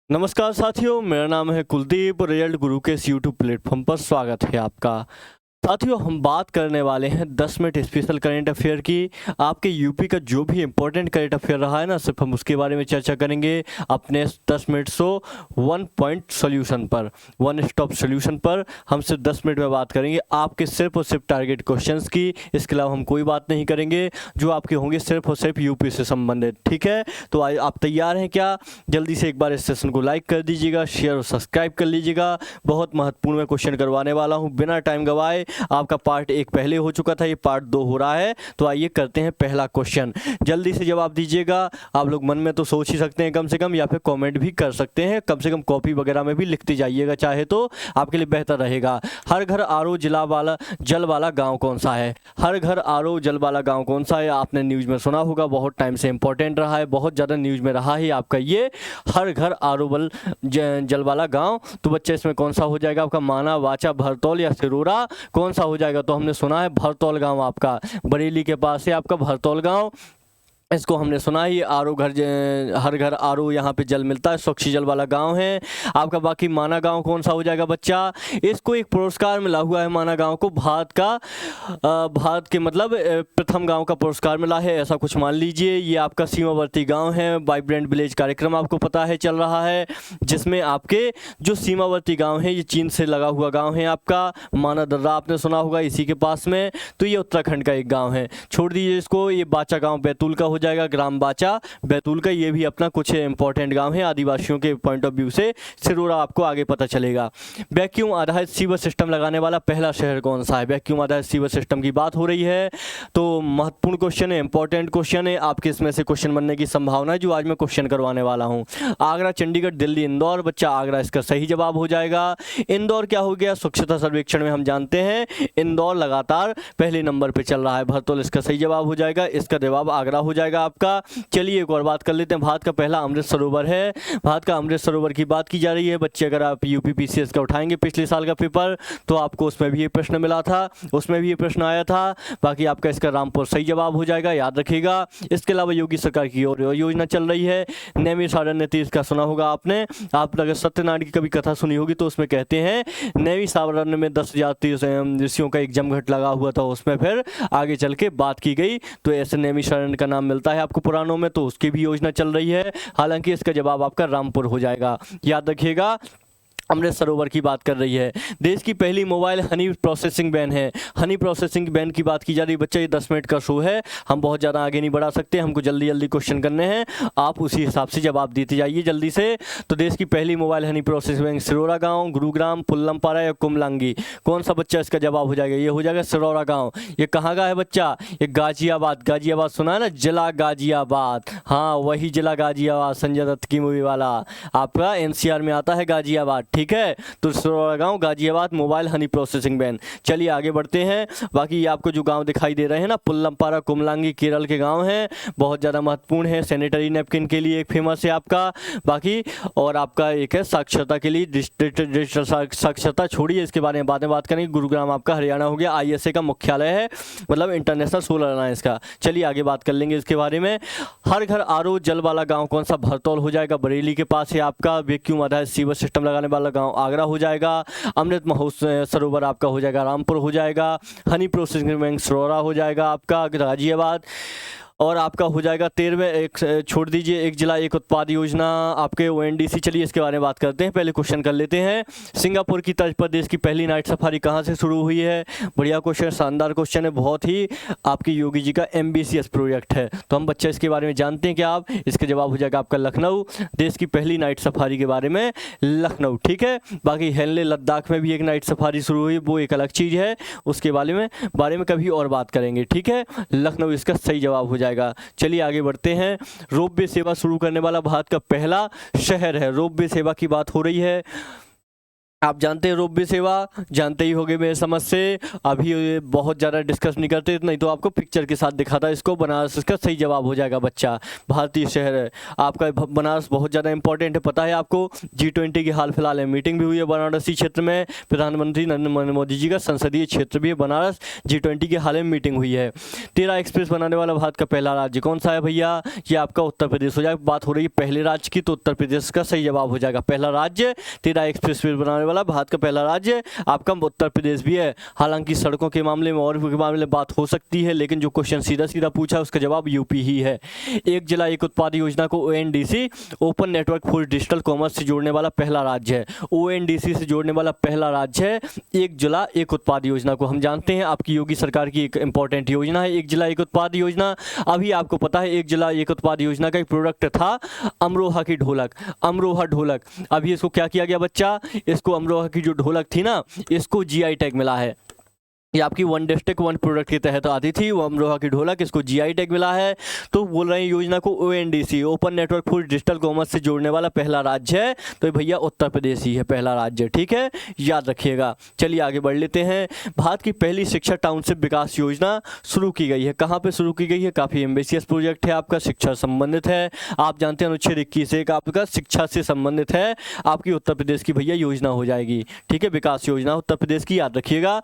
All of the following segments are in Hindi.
नमस्कार साथियों, मेरा नाम है कुलदीप। रिजल्ट गुरु के इस यूट्यूब प्लेटफॉर्म पर स्वागत है आपका। साथियों, हम बात करने वाले हैं 10 मिनट स्पेशल करंट अफेयर की। आपके यूपी का जो भी इंपॉर्टेंट करंट अफेयर रहा है ना, सिर्फ हम उसके बारे में चर्चा करेंगे अपने 10 minute so one point solution पर, वन स्टॉप सोल्यूशन पर हम सिर्फ 10 मिनट में बात करेंगे आपके सिर्फ और सिर्फ टारगेट क्वेश्चंस की। इसके अलावा हम कोई बात नहीं करेंगे जो आपके होंगे सिर्फ और सिर्फ यूपी से संबंधित। ठीक है, तो आप तैयार हैं क्या? जल्दी से एक बार इस सेशन को लाइक कर दीजिएगा, शेयर और सब्सक्राइब कर लीजिएगा। बहुत महत्वपूर्ण मैं क्वेश्चन करवाने वाला हूँ बिना टाइम गवाए। आपका पार्ट 1 पहले हो चुका था, ये पार्ट 2 हो रहा है। तो आइए करते हैं पहला क्वेश्चन। जल्दी से जवाब दीजिएगा। आप लोग मन में तो सोच ही सकते हैं कम से कम, या फिर कमेंट भी कर सकते हैं। कम से कम कॉपी वगैरह में भी लिखते जाइएगा, चाहे तो आपके लिए बेहतर रहेगा। हर घर आरओ जल वाला गाँव कौन सा है? हर घर आरओ जल वाला गाँव कौन सा है? आपने न्यूज़ में सुना होगा, बहुत टाइम से इंपॉर्टेंट रहा है, बहुत ज़्यादा न्यूज़ में रहा है आपका ये हर घर आरओ जल वाला गाँव। तो बच्चे इसमें कौन सा हो जाएगा आपका? माना, वाचा, भरतौल या सिरोरा? कौन सा हो जाएगा? तो हमने सुना है भरतौल गांव, आपका बरेली के पास है आपका भरतौल गांव। इसको हमने सुना ही हर घर आरओ यहाँ पे जल मिलता है, स्वच्छ जल वाला गांव है आपका। बाकी माना गांव कौन सा हो जाएगा बच्चा? इसको एक पुरस्कार मिला हुआ है माना गांव को, भारत के मतलब प्रथम गांव का पुरस्कार मिला है, ऐसा कुछ मान लीजिए। ये आपका सीमावर्ती गांव है। वाइब्रेंट विलेज कार्यक्रम आपको पता है चल रहा है, जिसमें आपके जो सीमावर्ती गाँव है, ये चीन से लगा हुआ गाँव है आपका। माना दर्रा आपने सुना होगा, इसी के पास में। तो ये उत्तराखंड का एक गाँव है, छोड़ दीजिए इसको। ये बाचा गाँव बैतूल का जाएगा, ग्राम बाचा बैतूल का। ये भी अपना कुछ इंपॉर्टेंट गांव है आदिवासियों के पॉइंट ऑफ व्यू से। सिरोरा आपको आगे पता चलेगा। वैक्यूम आधारित सीवर सिस्टम लगाने वाला पहला शहर कौन सा है? वैक्यूम आधारित सीवर सिस्टम की बात हो रही है, तो महत्वपूर्ण क्वेश्चन है, इंपॉर्टेंट क्वेश्चन है। आपके इसमें से क्वेश्चन बनने की संभावना है, जो आज मैं क्वेश्चन करवाने वाला हूँ। आगरा, चंडीगढ़, दिल्ली, इंदौर। बच्चा आगरा इसका सही जवाब हो जाएगा। इंदौर क्या हो गया? स्वच्छता सर्वेक्षण में हम जानते हैं इंदौर लगातार पहले नंबर पर चल रहा है। भरतौल इसका सही जवाब हो जाएगा, इसका जवाब आगरा हो जाएगा आपका। चलिए एक और बात कर लेते हैं। भारत का पहला अमृत सरोवर है। भारत का अमृत सरोवर की बात की जा रही है बच्चे। अगर आप यूपी पीसीएस का उठाएंगे पिछले साल का पेपर, तो आपको उसमें भी ये प्रश्न मिला था, उसमें भी ये प्रश्न आया था। बाकी आपका इसका रामपुर सही जवाब हो जाएगा, याद रखिएगा। इसके अलावा योगी सरकार की और योजना चल रही है नैमिषारण्य तीर्थ का, सुना होगा आपने। आप अगर सत्यनारायण की कभी कथा सुनी होगी, तो उसमें कहते हैं नैमिषारण्य में 10,000 ऋषियों का एक जमघट लगा हुआ था, उसमें फिर आगे चल के बात की गई, तो ऐसे नैमिषारण्य का नाम मिलता है आपको पुराणों में। तो उसकी भी योजना चल रही है। हालांकि इसका जवाब आपका रामपुर हो जाएगा, याद रखिएगा। अमृत सरोवर की बात कर रही है। देश की पहली मोबाइल हनी प्रोसेसिंग वैन है। हनी प्रोसेसिंग वैन की बात की जा रही है बच्चा। ये 10 मिनट का शो है, हम बहुत ज़्यादा आगे नहीं बढ़ा सकते, हमको जल्दी जल्दी क्वेश्चन करने हैं। आप उसी हिसाब से जवाब देते जाइए जल्दी से। तो देश की पहली mobile honey processing van Sirora गाँव, गुरुग्राम, पुल्लमपारा या कुमलांगी? कौन सा बच्चा इसका जवाब हो जाएगा? ये हो जाएगा सिरोरा गाँव। ये कहाँ का है बच्चा? ये गाजियाबाद। गाजियाबाद सुना है ना, जिला गाजियाबाद। हाँ, वही जिला गाजियाबाद, संजय दत्त की मूवी वाला, आपका एनसीआर में आता है गाजियाबाद। ठीक है, तो सिरोरा गाँव, Ghaziabad, mobile honey processing van. चलिए आगे बढ़ते हैं। बाकी आपको जो गांव दिखाई दे रहे हैं ना, पुल्लमपारा, कुमलांगी, केरल के गांव हैं, बहुत ज़्यादा महत्वपूर्ण है। सैनिटरी नैपकिन के लिए एक फेमस है आपका। बाकी और आपका एक है साक्षरता के लिए, डिजिटल साक्षरता छोड़िए, इसके बारे में बाद में बात करेंगे। गुरुग्राम आपका हरियाणा हो गया, आईएसए का मुख्यालय है, मतलब इंटरनेशनल सोलर अलायंस का। चलिए आगे बात कर लेंगे इसके बारे में। हर घर आरओ जल वाला गाँव कौन सा? भरतौल हो जाएगा, बरेली के पास है आपका। वैक्यूम आधारित सीवर सिस्टम लगाने वाला गाँव आगरा हो जाएगा। अमृत महोत्सव सरोवर आपका हो जाएगा रामपुर हो जाएगा। हनी प्रोसेसिंग वैन सिरोरा हो जाएगा आपका, गाजियाबाद। और आपका हो जाएगा 13वें, एक छोड़ दीजिए, एक जिला एक उत्पाद योजना आपके ओएनडीसी। चलिए इसके बारे में बात करते हैं, पहले क्वेश्चन कर लेते हैं। सिंगापुर की तर्ज पर देश की पहली नाइट सफारी कहाँ से शुरू हुई है? बढ़िया क्वेश्चन, शानदार क्वेश्चन है, बहुत ही आपकी योगी जी का एम्बिशियस प्रोजेक्ट है। तो हम बच्चा इसके बारे में जानते हैं क्या आप? इसका जवाब हो जाएगा आपका लखनऊ। देश की पहली नाइट सफारी के बारे में लखनऊ। ठीक है, बाकी हेनले लद्दाख में भी एक नाइट सफारी शुरू हुई, वो एक अलग चीज़ है, उसके बारे में कभी और बात करेंगे। ठीक है, लखनऊ इसका सही जवाब हो जाएगा। चलिए आगे बढ़ते हैं। रोपवे सेवा शुरू करने वाला भारत का पहला शहर है। रोपवे सेवा की बात हो रही है। आप जानते हैं रोपवे सेवा, जानते ही होंगे मेरे समझ से। अभी ये बहुत ज़्यादा डिस्कस नहीं करते, नहीं तो आपको पिक्चर के साथ दिखाता इसको। बनारस इसका सही जवाब हो जाएगा बच्चा। भारतीय शहर है आपका बनारस, बहुत ज़्यादा इंपॉर्टेंट है। पता है आपको G20 की हाल फिलहाल में मीटिंग भी हुई है बनारसी क्षेत्र में। प्रधानमंत्री नरेंद्र मोदी जी का संसदीय क्षेत्र भी है बनारस। G20 की हाल में मीटिंग हुई है। 13 एक्सप्रेस बनाने वाला भारत का पहला राज्य कौन सा है भैया? ये आपका उत्तर प्रदेश हो जाएगा। बात हो रही है पहले राज्य की, तो उत्तर प्रदेश का सही जवाब हो जाएगा। पहला राज्य 13 एक्सप्रेस वे बनाने वाला भारत का पहला राज्य आपका उत्तर प्रदेश भी है। हालांकि सड़कों के मामले में और के मामले में बात हो सकती है, लेकिन जो क्वेश्चन सीधा सीधा पूछा उसका जवाब यूपी ही है। एक जिला एक उत्पाद योजना को ONDC open network for digital commerce से जोड़ने वाला पहला राज्य है। ONDC से जोड़ने वाला पहला राज्य है एक जिला एक उत्पाद योजना को। हम जानते हैं आपकी योगी सरकार की एक इंपॉर्टेंट योजना है एक जिला एक उत्पाद योजना। अभी आपको पता है एक जिला एक उत्पाद योजना का एक प्रोडक्ट था अमरोहा की ढोलक, अमरोहा ढोलक। अभी इसको क्या किया गया बच्चा? इसको अमरोहा की जो ढोलक थी ना, इसको GI टैग मिला है। ये आपकी वन डिस्ट्रिक्ट वन प्रोडक्ट के तहत आती थी वो अमरोहा की ढोलक, इसको GI टैग मिला है। तो बोल रहे हैं योजना को ONDC open network for digital commerce से जोड़ने वाला पहला राज्य है, तो भैया उत्तर प्रदेश ही है पहला राज्य। ठीक है, याद रखिएगा। चलिए आगे बढ़ लेते हैं। भारत की पहली शिक्षा टाउनशिप विकास योजना शुरू की गई है। कहाँ पे शुरू की गई है? काफ़ी एम्बिशियस प्रोजेक्ट है आपका, शिक्षा संबंधित है। आप जानते हैं अनुच्छेद 21 आपका शिक्षा से संबंधित है। आपकी उत्तर प्रदेश की भैया योजना हो जाएगी। ठीक है, विकास योजना उत्तर प्रदेश की, याद रखिएगा।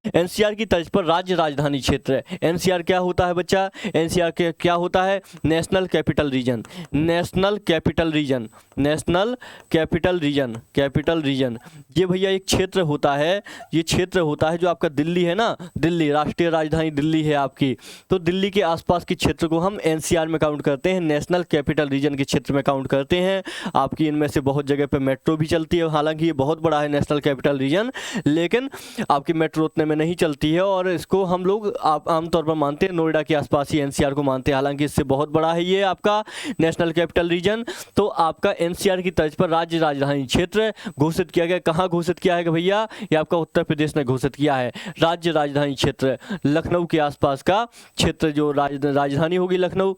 NCR की तर्ज पर राज्य राजधानी क्षेत्र है। NCR क्या होता है बच्चा? NCR के क्या होता है? National capital region, national capital region, national capital region, capital region. ये भैया एक क्षेत्र होता है, ये क्षेत्र होता है जो आपका दिल्ली है ना, दिल्ली राष्ट्रीय राजधानी दिल्ली है आपकी, तो दिल्ली के आसपास के क्षेत्र को हम NCR में काउंट करते हैं, नेशनल कैपिटल रीजन के क्षेत्र में काउंट करते हैं। आपकी इनमें से बहुत जगह पे मेट्रो भी चलती है, हालांकि ये बहुत बड़ा है नेशनल कैपिटल रीजन, लेकिन आपकी मेट्रो उतने में नहीं चलती है। और इसको हम लोग आमतौर पर मानते हैं नोएडा के आसपास ही NCR को मानते हैं, हालांकि इससे बहुत बड़ा है ये आपका नेशनल कैपिटल रीजन। तो आपका NCR की तर्ज पर राज्य राजधानी क्षेत्र घोषित किया गया। कहाँ घोषित किया है भैया? ये आपका उत्तर प्रदेश ने घोषित किया है। राज्य राजधानी क्षेत्र लखनऊ के आसपास का क्षेत्र, जो राजधानी होगी लखनऊ,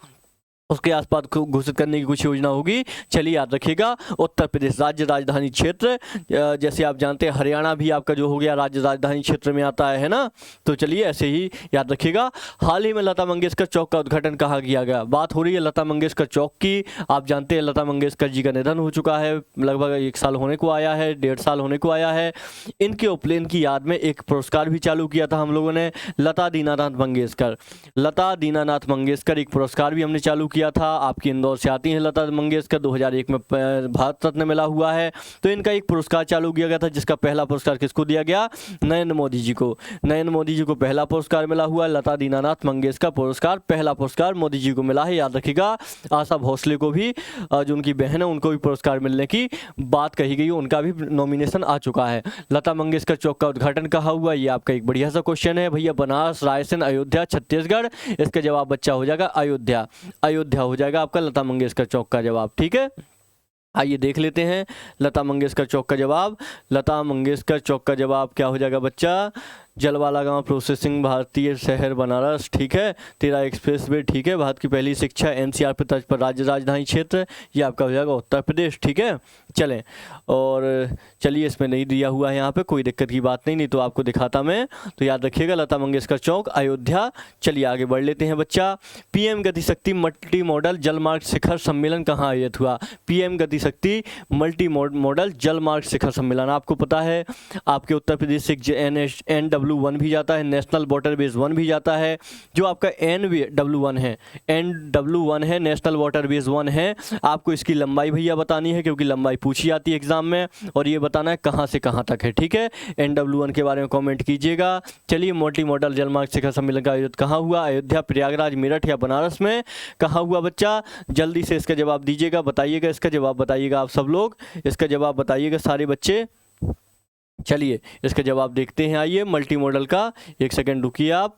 उसके आसपास घोषित करने की कुछ योजना होगी। चलिए याद रखिएगा, उत्तर प्रदेश राज्य राजधानी क्षेत्र। जैसे आप जानते हैं हरियाणा भी आपका जो हो गया राज्य राजधानी क्षेत्र में आता है ना, तो चलिए ऐसे ही याद रखिएगा। हाल ही में लता मंगेशकर चौक का उद्घाटन कहाँ किया गया? बात हो रही है लता मंगेशकर चौक की। आप जानते हैं लता मंगेशकर जी का निधन हो चुका है, लगभग 1 साल होने को आया है, 1.5 साल होने को आया है। इनके उपनयन की याद में एक पुरस्कार भी चालू किया था हम लोगों ने, लता दीनानाथ मंगेशकर, लता दीनानाथ मंगेशकर एक पुरस्कार भी हमने चालू किया था। आपकी इंदौर से आती हैं लता मंगेशकर, 2001 में भारत रत्न मिला हुआ है। तो इनका एक पुरस्कार चालू किया गया था, जिसका पहला पुरस्कार किसको दिया गया? नरेंद्र मोदी जी को। नरेंद्र मोदी जी को पहला पुरस्कार मिला हुआ है, लता दीनानाथ मंगेशकर पुरस्कार, पहला पुरस्कार मोदी जी को मिला है, याद रखिएगा। आशा भोसले को भी, जो उनकी बहन है, उनको भी पुरस्कार मिलने की बात कही गई, उनका भी नॉमिनेशन आ चुका है। लता मंगेशकर चौक का उद्घाटन कहाँ हुआ? ये आपका एक बढ़िया सा क्वेश्चन है भैया। बनारस, रायसेन, अयोध्या, छत्तीसगढ़। इसका जवाब बच्चा हो जाएगा अयोध्या, अयोध्या हो जाएगा आपका लता मंगेशकर चौक का जवाब। ठीक है, आइए देख लेते हैं लता मंगेशकर चौक का जवाब। लता मंगेशकर चौक का जवाब क्या हो जाएगा बच्चा? जलवाला गांव प्रोसेसिंग भारतीय शहर बनारस। ठीक है, 13 एक्सप्रेस वे। ठीक है, भारत की पहली शिक्षा NCR पे तर्ज पर राज्य राजधानी क्षेत्र, ये आपका हो जाएगा उत्तर प्रदेश। ठीक है, चलें और चलिए, इसमें नहीं दिया हुआ है यहाँ पे, कोई दिक्कत की बात नहीं, नहीं तो आपको दिखाता मैं। तो याद रखिएगा लता मंगेशकर चौक अयोध्या। चलिए आगे बढ़ लेते हैं बच्चा। PM गति शक्ति मल्टी मॉडल जलमार्ग शिखर सम्मेलन कहाँ आयोजित हुआ? PM गति शक्ति मल्टी मॉडल जलमार्ग शिखर सम्मेलन, आपको पता है आपके उत्तर प्रदेश से NW1 भी जाता है, नेशनल वाटरवेज 1 भी जाता है। जो आपका NW1 है, NW1 है, नेशनल वाटरवेज 1 है। आपको इसकी लंबाई भैया बतानी है, क्योंकि लंबाई पूछी जाती है एग्जाम में, और ये बताना है कहाँ से कहाँ तक है। ठीक है, NW1 के बारे में कमेंट कीजिएगा। चलिए, मल्टी मॉडल जलमार्ग शिखर सम्मेलन का आयोजन कहाँ हुआ? अयोध्या, प्रयागराज, मेरठ या बनारस में कहाँ हुआ बच्चा? जल्दी से इसका जवाब दीजिएगा, बताइएगा, इसका जवाब बताइएगा। आप सब लोग इसका जवाब बताइएगा, सारे बच्चे। चलिए इसका जवाब देखते हैं। आइए, मल्टी मॉडल का 1 सेकेंड रुकिए आप,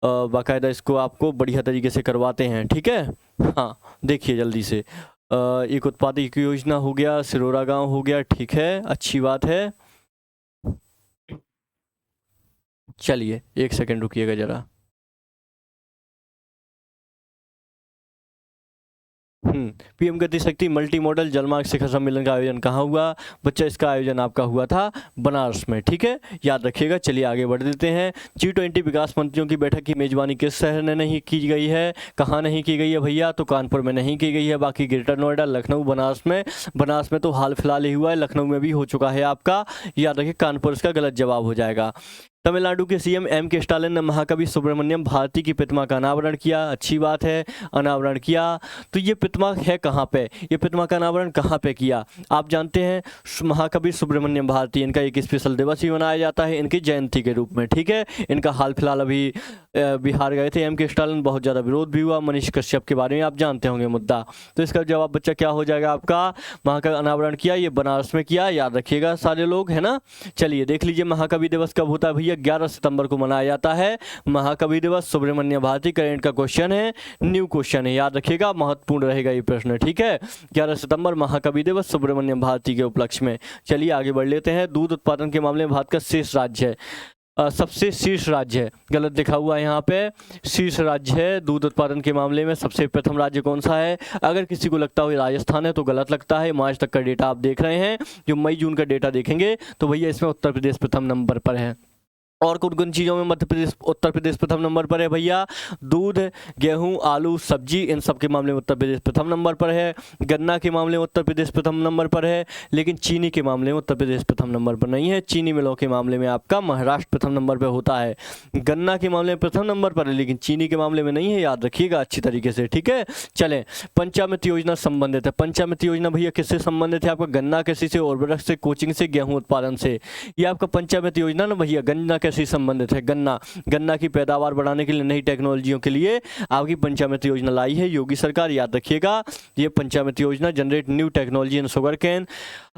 बाकायदा इसको आपको बढ़िया तरीके से करवाते हैं। ठीक है, हाँ देखिए जल्दी से। एक उत्पादक योजना हो गया, सिरोरा गांव हो गया। ठीक है, अच्छी बात है। चलिए 1 सेकेंड रुकिएगा जरा। पीएम गति शक्ति मल्टी मॉडल जलमार्ग शिखर सम्मेलन का आयोजन कहाँ हुआ बच्चा? इसका आयोजन आपका हुआ था बनारस में, ठीक है, याद रखिएगा। चलिए आगे बढ़ देते हैं। G20 विकास मंत्रियों की बैठक की मेजबानी किस शहर ने नहीं की गई है? कहाँ नहीं की गई है भैया? तो कानपुर में नहीं की गई है, बाकी ग्रेटर नोएडा, लखनऊ, बनारस में तो हाल फिलहाल ही हुआ है, लखनऊ में भी हो चुका है आपका, याद रखिए कानपुर इसका गलत जवाब हो जाएगा। तमिलनाडु के सीएम M.K. स्टालिन ने महाकवि सुब्रमण्यम भारती की प्रतिमा का अनावरण किया, अच्छी बात है, अनावरण किया। तो ये प्रतिमा है कहाँ पे? ये प्रतिमा का अनावरण कहाँ पे किया? आप जानते हैं महाकवि सुब्रमण्यम भारती, इनका एक स्पेशल दिवस भी मनाया जाता है इनकी जयंती के रूप में, ठीक है। इनका हाल फिलहाल अभी बिहार गए थे M.K. स्टालिन, बहुत ज़्यादा विरोध भी हुआ। मनीष कश्यप के बारे में आप जानते होंगे मुद्दा। तो इसका जवाब बच्चा क्या हो जाएगा आपका? महाकवि अनावरण किया, ये बनारस में किया, याद रखिएगा सारे लोग, है ना। चलिए देख लीजिए महाकवि दिवस कब होता है भैया? 11 सितंबर को मनाया जाता है महाकवि दिवस। सुब्रमण्य भारती करंट का क्वेश्चन है, न्यू क्वेश्चन है, याद रखिएगा, महत्वपूर्ण रहेगा ये प्रश्न, ठीक है। 11 सितंबर महाकवि दिवस सुब्रमण्यम भारती के उपलक्ष्य में। चलिए आगे बढ़ लेते हैं। दूध उत्पादन के मामले में भारत का शीर्ष राज्य है, सबसे शीर्ष राज्य है, गलत लिखा हुआ है यहाँ पे, शीर्ष राज्य है दूध उत्पादन के मामले में। सबसे प्रथम राज्य कौन सा है? अगर किसी को लगता हो राजस्थान है तो गलत लगता है। मार्च तक का डेटा आप देख रहे हैं, जो मई जून का डेटा देखेंगे तो भैया इसमें उत्तर प्रदेश प्रथम नंबर पर है। और कौन कौन चीज़ों में उत्तर प्रदेश प्रथम नंबर पर है भैया? दूध, गेहूं, आलू, सब्जी, इन सब के मामले में उत्तर प्रदेश प्रथम नंबर पर है। गन्ना के मामले में उत्तर प्रदेश प्रथम नंबर पर है, लेकिन चीनी के मामले में उत्तर प्रदेश प्रथम नंबर पर नहीं है। चीनी मिलों के मामले में आपका महाराष्ट्र प्रथम नंबर पर होता है। गन्ना के मामले में प्रथम नंबर पर है, लेकिन चीनी के मामले में नहीं है, याद रखिएगा अच्छी तरीके से, ठीक है। चलें, पंचामृत योजना संबंधित है। पंचामृत योजना भैया किससे संबंधित है? आपका गन्ना कृषि से, उर्वरक से, कोचिंग से, गेहूँ उत्पादन से। ये आपका पंचामृत योजना ना भैया गन्ना कैसे संबंधित है? गन्ना की पैदावार बढ़ाने के लिए, नई टेक्नोलॉजियों के लिए आपकी पंचामृत योजना लाई है योगी सरकार, याद रखिएगा। ये पंचामृत योजना generate new technology in sugar cane.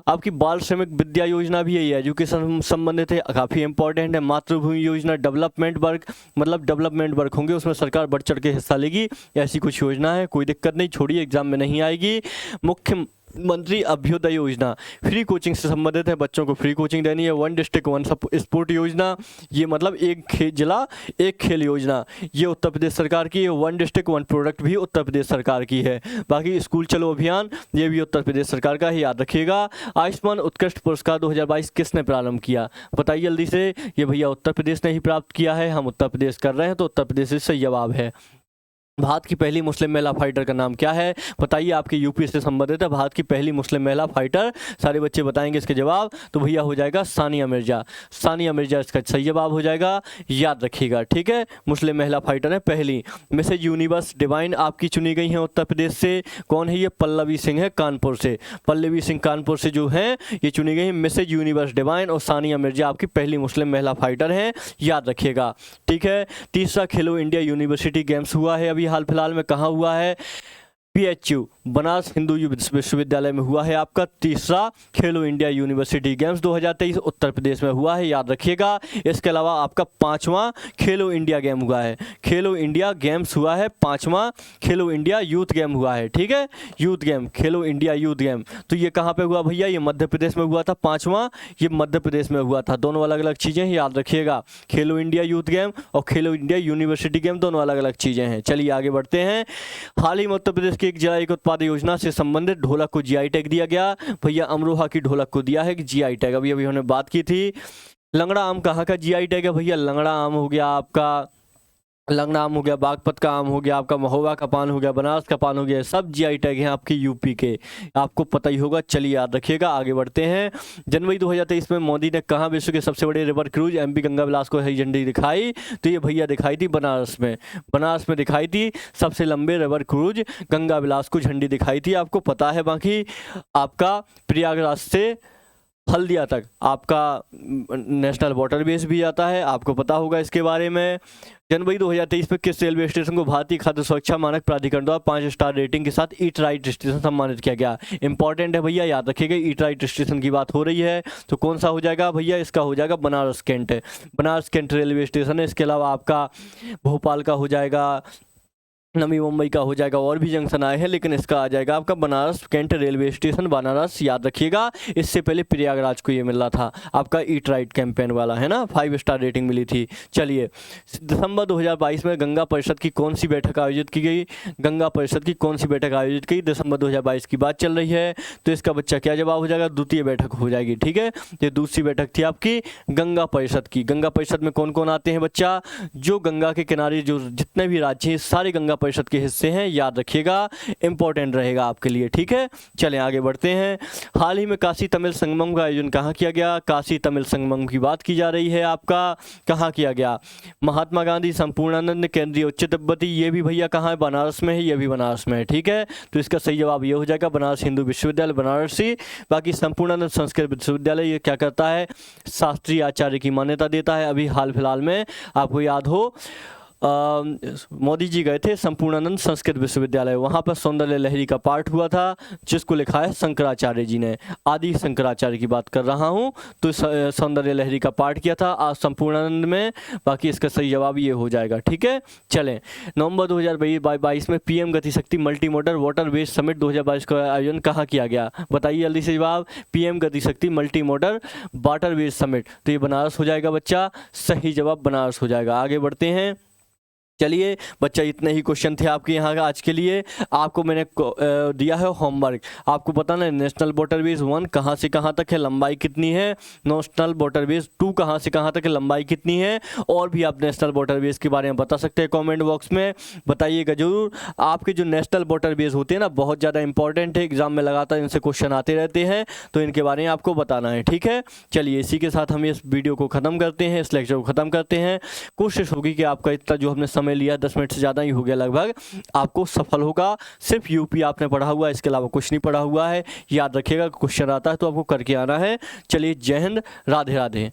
आपकी बाल श्रमिक विद्या योजना भी है, एजुकेशन संबंधित है, काफी इंपॉर्टेंट है। मातृभूमि योजना डेवलपमेंट वर्क, मतलब डेवलपमेंट वर्क होंगे उसमें सरकार बढ़ चढ़ के हिस्सा लेगी, ऐसी कुछ योजना है, कोई दिक्कत नहीं, छोड़िए एग्जाम में नहीं आएगी। मुख्यमंत्री अभ्युदय योजना फ्री कोचिंग से संबंधित है, बच्चों को फ्री कोचिंग देनी है। वन डिस्ट्रिक्ट वन स्पोर्ट योजना, ये मतलब एक जिला एक खेल योजना, ये उत्तर प्रदेश सरकार की है। वन डिस्ट्रिक्ट वन प्रोडक्ट भी उत्तर प्रदेश सरकार की है। बाकी स्कूल चलो अभियान, ये भी उत्तर प्रदेश सरकार का ही, याद रखिएगा। आयुष्मान उत्कृष्ट पुरस्कार 2022 किसने प्रारंभ किया? बताइए जल्दी से। ये भैया उत्तर प्रदेश ने ही प्राप्त किया है, हम उत्तर प्रदेश कर रहे हैं तो उत्तर प्रदेश से सही जवाब है। भारत की पहली मुस्लिम महिला फाइटर का नाम क्या है? बताइए, आपके यूपी से संबंधित है। भारत की पहली मुस्लिम महिला फाइटर, सारे बच्चे बताएंगे इसके जवाब, तो भैया हो जाएगा सानिया मिर्जा। सानिया मिर्जा इसका सही जवाब हो जाएगा, याद रखिएगा, ठीक है। मुस्लिम महिला फाइटर है पहली। मिसेज यूनिवर्स डिवाइन आपकी चुनी गई है उत्तर प्रदेश से, कौन है ये? पल्लवी सिंह है कानपुर से। पल्लवी सिंह कानपुर से जो है ये चुनी गई है मिसेज यूनिवर्स डिवाइन, और सानिया मिर्जा आपकी पहली मुस्लिम महिला फाइटर हैं, याद रखिएगा, ठीक है। तीसरा खेलो इंडिया यूनिवर्सिटी गेम्स हुआ है अभी हाल फिलहाल में, कहाँ हुआ है? PHU बनारस हिंदू विश्वविद्यालय में हुआ है आपका तीसरा खेलो India university games 2023, Uttar Pradesh में हुआ है, याद रखिएगा। इसके अलावा आपका 5वां खेलो इंडिया गेम हुआ है, खेलो इंडिया गेम्स हुआ है 5वां, खेलो इंडिया यूथ गेम हुआ है, ठीक है। यूथ गेम, खेलो इंडिया यूथ गेम, तो ये कहाँ पे हुआ भैया? ये मध्य प्रदेश में हुआ था 5वां, ये मध्य प्रदेश में हुआ था। दोनों अलग अलग चीज़ें हैं, याद रखिएगा। खेलो इंडिया यूथ गेम और खेलो इंडिया यूनिवर्सिटी गेम दोनों अलग अलग चीज़ें हैं। चलिए आगे बढ़ते हैं। हाल ही में उत्तर प्रदेश की एक जिला एक उत्पाद योजना से संबंधित ढोलक को GI टैग दिया गया। भैया अमरोहा की ढोलक को दिया है GI टैग, अभी अभी हमने बात की थी। लंगड़ा आम कहाँ का GI टैग है भैया? लंगड़ा आम हो गया आपका, लंगड़ा आम हो गया, बागपत का आम हो गया आपका, महोबा का पान हो गया, बनारस का पान हो गया, सब GI टैग हैं आपके यूपी के, आपको पता ही होगा। चलिए याद रखिएगा, आगे बढ़ते हैं। जनवरी 2023 में मोदी ने कहाँ विश्व के सबसे बड़े रिवर क्रूज MP गंगा विलास को हरी झंडी दिखाई? तो ये भैया दिखाई थी बनारस में, बनारस में दिखाई थी सबसे लंबे रिवर क्रूज गंगा विलास को झंडी दिखाई थी, आपको पता है। बाकी आपका प्रयागराज से हल्दिया तक आपका नेशनल वाटर बेस भी आता है, आपको पता होगा इसके बारे में। जनवरी 2023 में किस रेलवे स्टेशन को भारतीय खाद्य सुरक्षा मानक प्राधिकरण द्वारा 5 स्टार रेटिंग के साथ ईट राइट स्टेशन सम्मानित किया गया? इंपॉर्टेंट है भैया, याद रखिएगा। ईट राइट स्टेशन की बात हो रही है तो कौन सा हो जाएगा भैया? इसका हो जाएगा Banaras cantt, Banaras cantt railway station है। इसके अलावा आपका भोपाल का हो जाएगा नवी मुंबई का हो जाएगा, और भी जंक्शन आए हैं, लेकिन इसका आ जाएगा आपका Banaras cantt railway station Banaras, याद रखिएगा। इससे पहले प्रयागराज को ये मिल रहा था आपका ईट राइट कैंपेन वाला, है ना, 5 स्टार रेटिंग मिली थी। चलिए, दिसंबर 2022 में गंगा परिषद की कौन सी बैठक आयोजित की गई? गंगा परिषद की कौन सी बैठक आयोजित की? दिसंबर 2022 की बात चल रही है, तो इसका बच्चा क्या जवाब हो जाएगा? द्वितीय बैठक हो जाएगी, ठीक है। ये दूसरी बैठक थी आपकी गंगा परिषद की। गंगा परिषद में कौन कौन आते हैं बच्चा? जो गंगा के किनारे जो जितने भी राज्य हैं सारे गंगा परिषद के हिस्से हैं, याद रखिएगा, इंपॉर्टेंट रहेगा आपके लिए, ठीक है। चलें आगे बढ़ते हैं। हाल ही में काशी तमिल संगमम का आयोजन कहाँ किया गया? काशी तमिल संगमम की बात की जा रही है, आपका कहाँ किया गया? महात्मा गांधी संपूर्णानंद केंद्रीय उच्च तिब्बती, ये भी भैया कहाँ है? बनारस में है, ये भी बनारस में है, ठीक है। तो इसका सही जवाब ये हो जाएगा बनारस हिंदू विश्वविद्यालय बनारसी। बाकी संपूर्णानंद संस्कृत विश्वविद्यालय ये क्या करता है? शास्त्रीय आचार्य की मान्यता देता है। अभी हाल फिलहाल में आपको याद हो मोदी जी गए थे संपूर्णानंद संस्कृत विश्वविद्यालय, वहाँ पर सौंदर्य लहरी का पाठ हुआ था, जिसको लिखा है शंकराचार्य जी ने। आदि शंकराचार्य की बात कर रहा हूँ, तो सौंदर्य लहरी का पाठ किया था आज संपूर्णानंद में। बाकी इसका सही जवाब ये हो जाएगा, ठीक है। चलें, नवंबर 2022 में PM Gatishakti multi modal water waste summit 2022 का आयोजन कहाँ किया गया? बताइए जल्दी से जवाब। PM Gatishakti multi modal water waste summit, तो ये बनारस हो जाएगा बच्चा, सही जवाब बनारस हो जाएगा। आगे बढ़ते हैं। चलिए बच्चा, इतने ही क्वेश्चन थे आपके यहाँ आज के लिए। आपको मैंने दिया है होमवर्क, आपको बताना है नेशनल वाटरवेज 1 कहाँ से कहाँ तक है, लंबाई कितनी है, नेशनल वाटरवेज 2 कहाँ से कहाँ तक है, लंबाई कितनी है, और भी आप नेशनल वाटरवेज के बारे में बता सकते हैं कमेंट बॉक्स में, बताइएगा जरूर। आपके जो नेशनल वाटरवेज होते हैं ना, बहुत ज़्यादा इंपॉर्टेंट है, एग्जाम में लगातार इनसे क्वेश्चन आते रहते हैं, तो इनके बारे में आपको बताना है, ठीक है। चलिए, इसी के साथ हम इस वीडियो को ख़त्म करते हैं, इस लेक्चर को ख़त्म करते हैं। कोशिश होगी कि आपका इतना जो हमने समय लिया 10 मिनट से ज़्यादा ही हो गया लगभग, आपको सफल होगा। सिर्फ यूपी आपने पढ़ा हुआ है, इसके अलावा कुछ नहीं पढ़ा हुआ है। याद रखिएगा, क्वेश्चन आता है तो आपको करके आना है। चलिए, जय हिंद, राधे राधे।